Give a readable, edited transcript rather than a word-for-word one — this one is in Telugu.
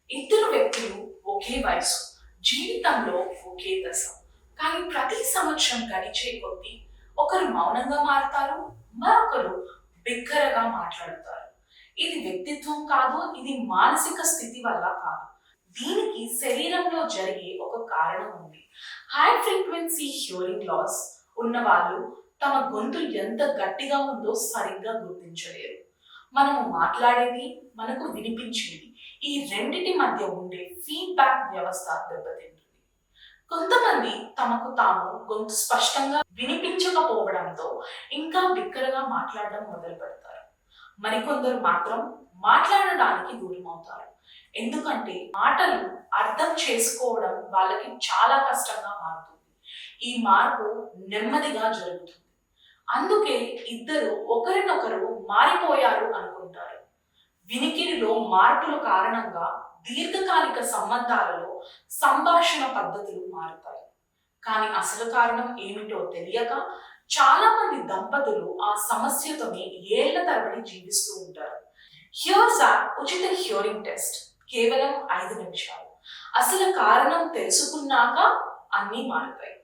ఇద్దరు వ్యక్తులు ఒకే వయసు, జీవితంలో ఒకే దశ. కానీ ప్రతి సంవత్సరం గడిచే కొద్దీ ఒకరు మౌనంగా మారుతారు, మరొకరు బిగ్గరగా మాట్లాడుతారు. ఇది వ్యక్తిత్వం కాదు, ఇది మానసిక స్థితి వల్ల కాదు. దీనికి శరీరంలో జరిగే ఒక కారణం ఉంది. హై ఫ్రీక్వెన్సీ హియరింగ్ లాస్ ఉన్న వాళ్ళు తమ గొంతు ఎంత గట్టిగా ఉందో సరిగ్గా గుర్తించలేరు. మనము మాట్లాడేది, మనకు వినిపించేది, ఈ రెండిటి మధ్య ఉండే ఫీడ్బ్యాక్ వ్యవస్థ దెబ్బతింటుంది. కొంతమంది తమకు తాము గొంతు స్పష్టంగా వినిపించకపోవడంతో ఇంకా బిగ్గరగా మాట్లాడడం మొదలు పెడతారు. మరికొందరు మాత్రం మాట్లాడడానికి దూరమవుతారు, ఎందుకంటే మాటలు అర్థం చేసుకోవడం వాళ్ళకి చాలా కష్టంగా మారుతుంది. ఈ మార్పు నెమ్మదిగా జరుగుతుంది. అందుకే ఇద్దరు ఒకరినొకరు మారిపోయారు అనుకుంటారు. వినికిడిలో మార్పుల కారణంగా దీర్ఘకాలిక సంబంధాలలో సంభాషణ పద్ధతులు మారుతాయి. కానీ అసలు కారణం ఏమిటో తెలియక చాలా మంది దంపతులు ఆ సమస్యతోనే ఏళ్ల తరబడి జీవిస్తూ ఉంటారు. హియర్స్ ఉచిత హియరింగ్ టెస్ట్, కేవలం 5 నిమిషాలు. అసలు కారణం తెలుసుకున్నాక అన్నీ మారుతాయి.